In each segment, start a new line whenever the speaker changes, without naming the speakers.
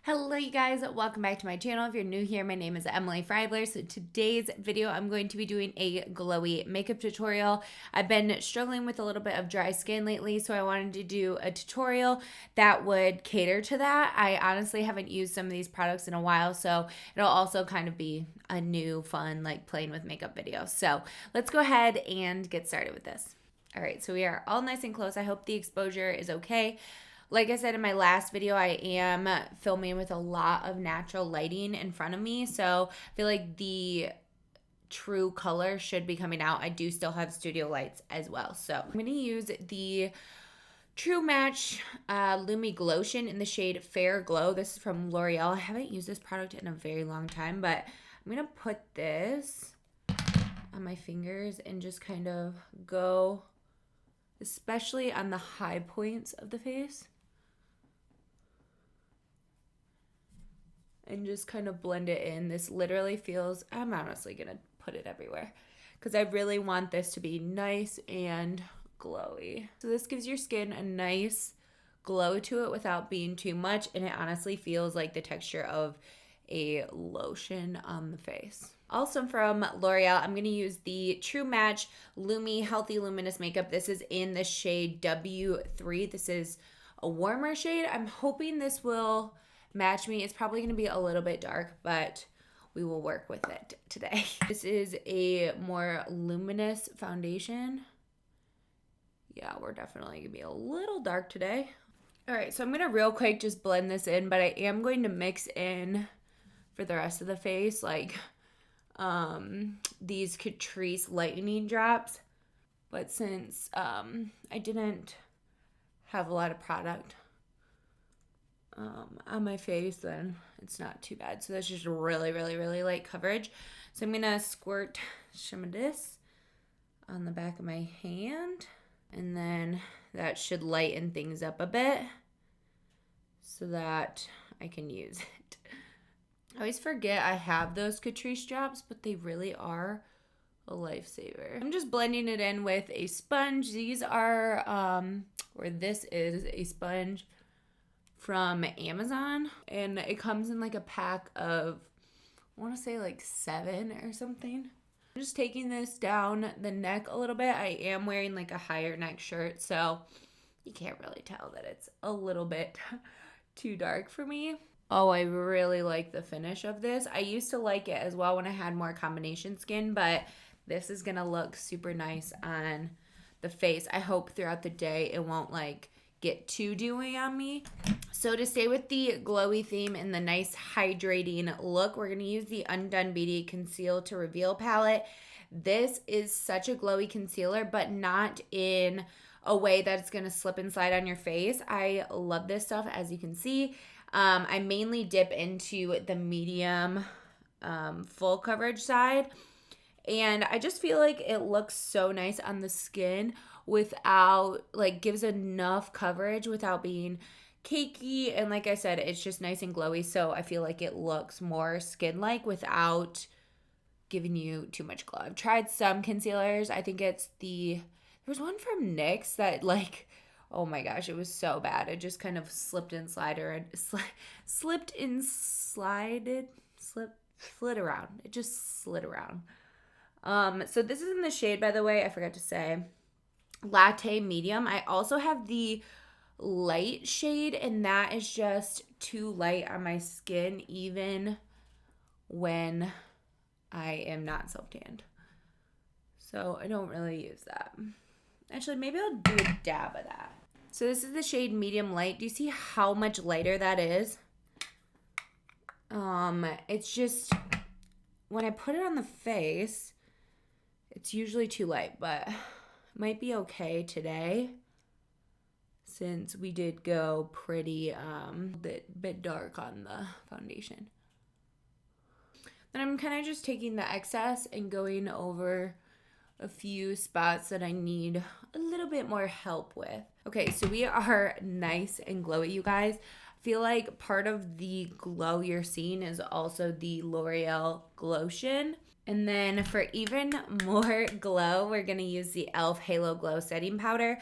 Hello you guys, welcome back to my channel. If you're new here, my name is Emily Freybler. So today's video, I'm going to be doing a glowy makeup tutorial. I've been struggling with a little bit of dry skin lately, so I wanted to do a tutorial that would cater to that. I honestly haven't used some of these products in a while, so it'll also kind of be a new, fun, like playing with makeup video. So let's go ahead and get started with this. All right, so we are all nice and close. I hope the exposure is okay. Like I said in my last video, I am filming with a lot of natural lighting in front of me, so I feel like the true color should be coming out. I do still have studio lights as well. So I'm going to use the True Match Lumi Glotion in the shade Fair Glow. This is from L'Oreal. I haven't used this product in a very long time, but I'm going to put this on my fingers and just kind of go, especially on the high points of the face, and just kind of blend it in. This literally feels, I'm honestly going to put it everywhere because I really want this to be nice and glowy. So this gives your skin a nice glow to it without being too much, and it honestly feels like the texture of a lotion on the face. Also from L'Oreal, I'm going to use the True Match Lumi Healthy Luminous Makeup. This is in the shade W3. This is a warmer shade. I'm hoping this will match me. It's probably going to be a little bit dark, but we will work with it today. This is a more luminous foundation. Yeah, we're definitely going to be a little dark today. All right, so I'm going to real quick just blend this in, but I am going to mix in for the rest of the face, like these Catrice lightning drops. But since I didn't have a lot of product on my face, then it's not too bad. So that's just really light coverage. So I'm gonna squirt some of this on the back of my hand, and then that should lighten things up a bit so that I can use it. I always forget I have those Catrice drops, but they really are a lifesaver. I'm just blending it in with a sponge. These are, or this is a sponge from Amazon, and it comes in like a pack of, I want to say like 7 or something. I'm just taking this down the neck a little bit. I am wearing like a higher neck shirt, so you can't really tell that it's a little bit too dark for me. Oh, I really like the finish of this. I used to like it as well when I had more combination skin, but this is gonna look super nice on the face. I hope throughout the day it won't like get too dewy on me. So to stay with the glowy theme and the nice hydrating look, we're going to use the Undone Beauty Conceal to Reveal palette. This is such a glowy concealer, but not in a way that it's going to slip and slide on your face. I love this stuff, as you can see. I mainly dip into the medium full coverage side, and I just feel like it looks so nice on the skin without, like, gives enough coverage without being cakey. And like I said, it's just nice and glowy, so I feel like it looks more skin-like without giving you too much glow. I've tried some concealers. I think it's there was one from NYX that, like, oh my gosh, it was so bad. It just kind of slid around. It just slid around. So this is in the shade, by the way, I forgot to say, Latte Medium. I also have the light shade, and that is just too light on my skin even when I am not self-tanned. So I don't really use that. Actually, maybe I'll do a dab of that. So this is the shade Medium Light. Do you see how much lighter that is? It's just, when I put it on the face, it's usually too light, but might be okay today since we did go pretty bit dark on the foundation. Then I'm kind of just taking the excess and going over a few spots that I need a little bit more help with. Okay, so we are nice and glowy, you guys. I feel like part of the glow you're seeing is also the L'Oreal Glotion. And then for even more glow, we're going to use the e.l.f. Halo Glow Setting Powder.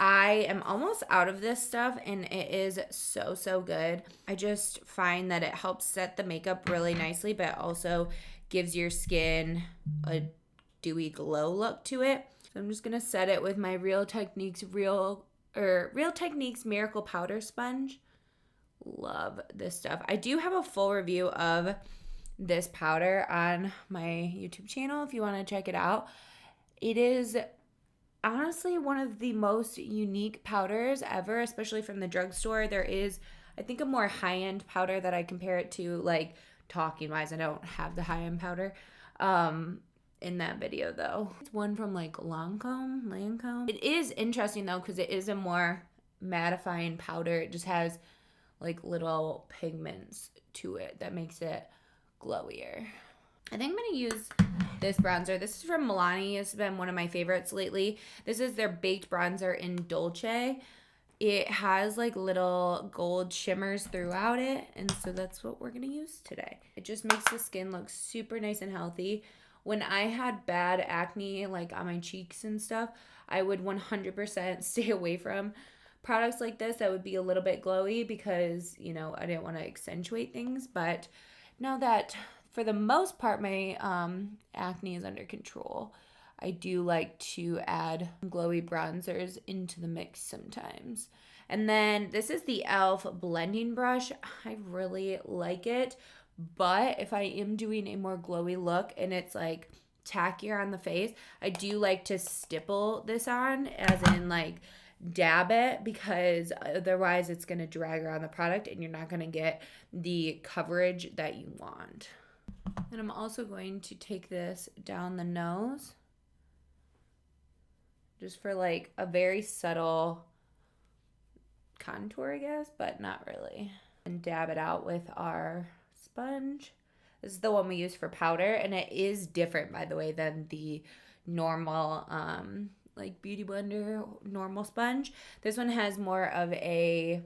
I am almost out of this stuff, and it is so, so good. I just find that it helps set the makeup really nicely, but also gives your skin a dewy glow look to it. So I'm just going to set it with my Real Techniques Miracle Powder Sponge. Love this stuff. I do have a full review of this powder on my YouTube channel if you want to check it out. It is honestly one of the most unique powders ever, especially from the drugstore. There is, I think, a more high-end powder that I compare it to, like, talking wise. I don't have the high-end powder in that video though. It's one from like Lancome. It is interesting though because it is a more mattifying powder. It just has like little pigments to it that makes it glowier. I think I'm going to use this bronzer. This is from Milani. It's been one of my favorites lately. This is their baked bronzer in Dolce. It has like little gold shimmers throughout it, and so that's what we're going to use today. It just makes the skin look super nice and healthy. When I had bad acne like on my cheeks and stuff, I would 100% stay away from products like this that would be a little bit glowy because, you know, I didn't want to accentuate things. But now that for the most part my acne is under control, I do like to add glowy bronzers into the mix sometimes. And then this is the e.l.f. blending brush. I really like it, but if I am doing a more glowy look and it's like tackier on the face, I do like to stipple this on, as in like dab it, because otherwise it's going to drag around the product and you're not going to get the coverage that you want. And I'm also going to take this down the nose just for like a very subtle contour, I guess, but not really. And dab it out with our sponge. This is the one we use for powder, and it is different, by the way, than the normal like Beauty Blender normal sponge. This one has more of a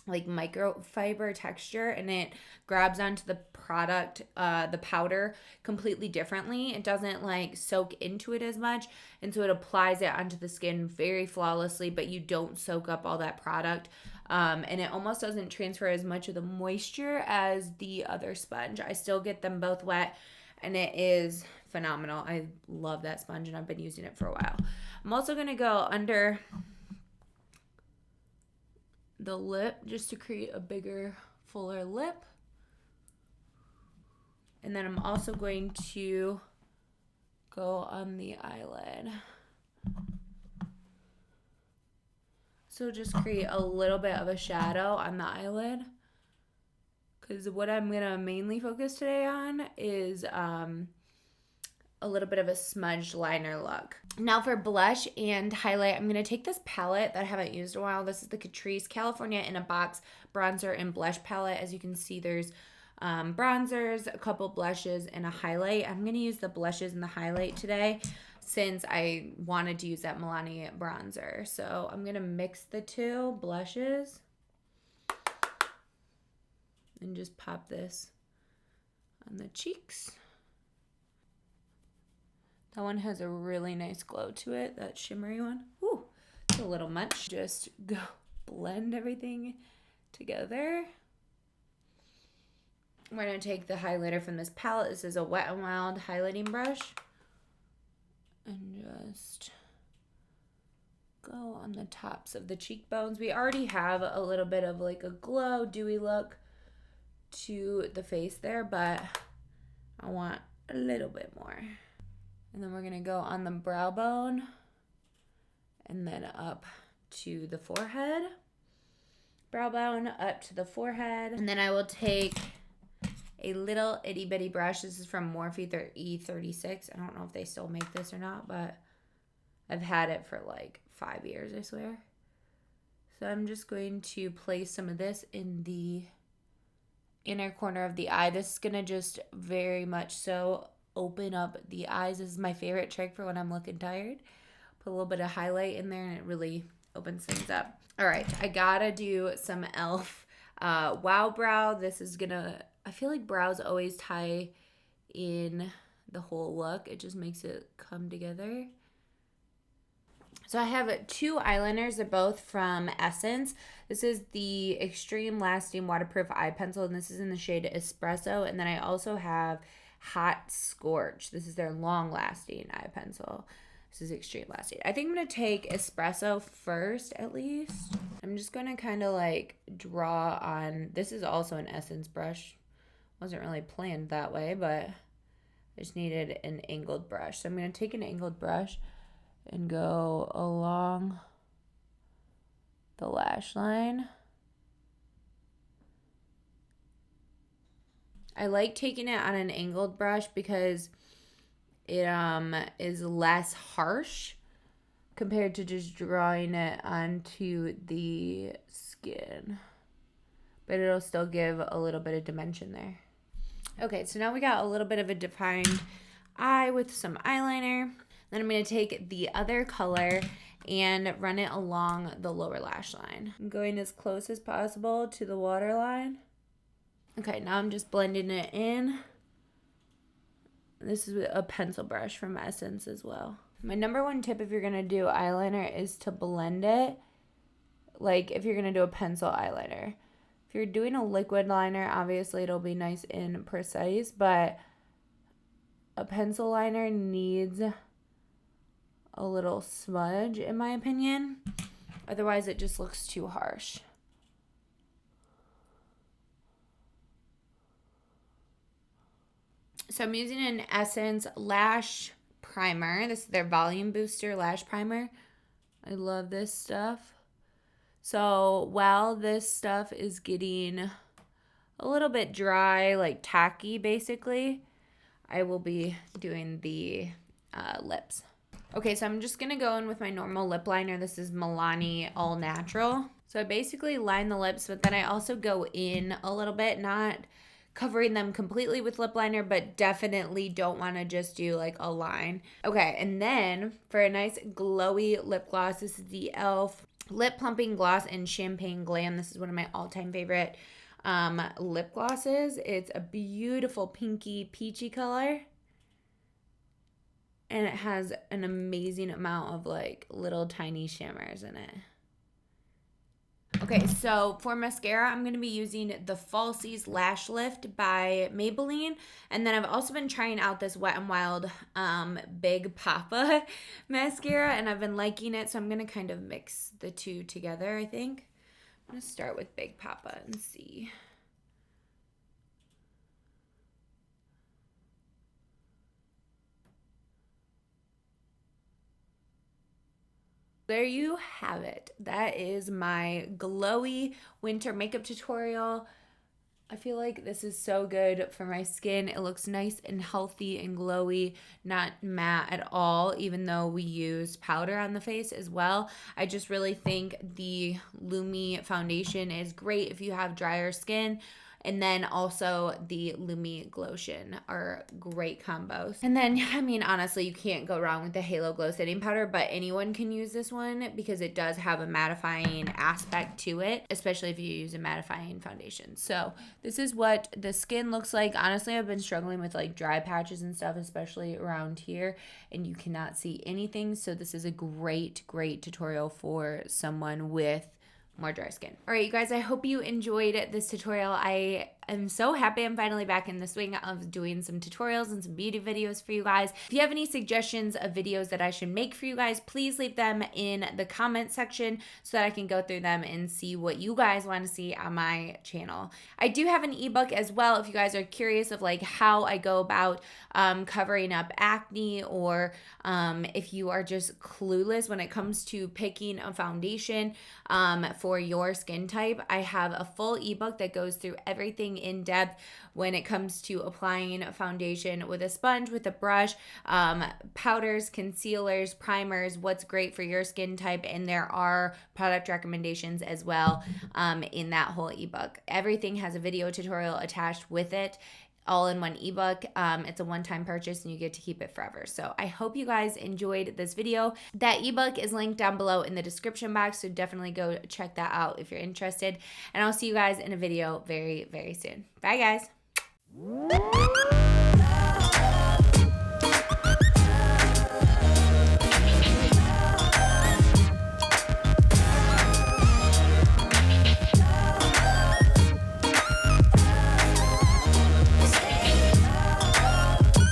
like microfiber texture, and it grabs onto the product, the powder, completely differently. It doesn't like soak into it as much, and so it applies it onto the skin very flawlessly, but you don't soak up all that product. And it almost doesn't transfer as much of the moisture as the other sponge. I still get them both wet, and it is phenomenal. I love that sponge, and I've been using it for a while. I'm also going to go under the lip just to create a bigger, fuller lip. And then I'm also going to go on the eyelid. So just create a little bit of a shadow on the eyelid, because what I'm going to mainly focus today on is a little bit of a smudged liner look. Now for blush and highlight, I'm going to take this palette that I haven't used in a while. This is the Catrice California in a Box bronzer and blush palette. As you can see, there's bronzers, a couple blushes, and a highlight. I'm going to use the blushes and the highlight today since I wanted to use that Milani bronzer. So I'm going to mix the two blushes and just pop this on the cheeks. That one has a really nice glow to it, that shimmery one. Ooh, it's a little much. Just go blend everything together. We're going to take the highlighter from this palette. This is a Wet n Wild highlighting brush. And just go on the tops of the cheekbones. We already have a little bit of like a glow, dewy look to the face there, but I want a little bit more. And then we're going to go on the brow bone and then up to the forehead. Brow bone up to the forehead. And then I will take a little itty bitty brush. This is from Morphe E36. I don't know if they still make this or not, but I've had it for like 5 years, I swear. So I'm just going to place some of this in the inner corner of the eye. This is going to just very much so open up the eyes. This is my favorite trick for when I'm looking tired. Put a little bit of highlight in there and it really opens things up. All right, I gotta do some e.l.f. Wow Brow. This is gonna, I feel like brows always tie in the whole look. It just makes it come together. So I have 2 eyeliners. They're both from Essence. This is the Extreme Lasting Waterproof Eye Pencil, and this is in the shade Espresso. And then I also have Hot Scorch. This is their long lasting eye pencil. This is Extreme Lasting. I think I'm going to take Espresso first, at least. I'm just going to kind of like draw on, this is also an Essence brush. Wasn't really planned that way, but I just needed an angled brush. So I'm going to take an angled brush and go along the lash line. I like taking it on an angled brush because it is less harsh compared to just drawing it onto the skin. But it'll still give a little bit of dimension there. Okay, so now we got a little bit of a defined eye with some eyeliner. Then I'm going to take the other color and run it along the lower lash line. I'm going as close as possible to the waterline. Okay, now I'm just blending it in. This is a pencil brush from Essence as well. My number 1 tip if you're going to do eyeliner is to blend it like if you're going to do a pencil eyeliner. If you're doing a liquid liner, obviously it'll be nice and precise, but a pencil liner needs a little smudge, in my opinion. Otherwise, it just looks too harsh. So I'm using an Essence Lash Primer. This is their Volume Booster Lash Primer. I love this stuff. So while this stuff is getting a little bit dry, like tacky basically, I will be doing the lips. Okay, so I'm just going to go in with my normal lip liner. This is Milani All Natural. So I basically line the lips, but then I also go in a little bit, not covering them completely with lip liner, but definitely don't want to just do like a line. Okay, and then for a nice glowy lip gloss, this is the e.l.f. Lip Plumping Gloss in Champagne Glam. This is one of my all-time favorite lip glosses. It's a beautiful pinky peachy color. And it has an amazing amount of like little tiny shimmers in it. Okay, so for mascara, I'm going to be using the Falsies Lash Lift by Maybelline. And then I've also been trying out this Wet n Wild Big Papa mascara, and I've been liking it. So I'm going to kind of mix the two together, I think. I'm going to start with Big Papa and see. There you have it. That is my glowy winter makeup tutorial. I feel like this is so good for my skin. It looks nice and healthy and glowy, not matte at all, even though we used powder on the face as well. I just really think the Lumi foundation is great if you have drier skin. And then also the Lumi Glotion are great combos. And then, I mean, honestly, you can't go wrong with the Halo Glow Setting Powder, but anyone can use this one because it does have a mattifying aspect to it, especially if you use a mattifying foundation. So this is what the skin looks like. Honestly, I've been struggling with like dry patches and stuff, especially around here, and you cannot see anything. So this is a great, great tutorial for someone with more dry skin. All right, you guys, I hope you enjoyed this tutorial. I am so happy I'm finally back in the swing of doing some tutorials and some beauty videos for you guys. If you have any suggestions of videos that I should make for you guys, please leave them in the comment section so that I can go through them and see what you guys want to see on my channel. I do have an ebook as well if you guys are curious of like how I go about covering up acne, or if you are just clueless when it comes to picking a foundation for your skin type. I have a full ebook that goes through everything in depth when it comes to applying foundation with a sponge, with a brush, powders, concealers, primers, what's great for your skin type, and there are product recommendations as well in that whole ebook. Everything has a video tutorial attached with it, all in one ebook. It's a one-time purchase and you get to keep it forever. So I hope you guys enjoyed this video. That ebook is linked down below in the description box, so definitely go check that out if you're interested. And I'll see you guys in a video very, very soon. Bye, guys.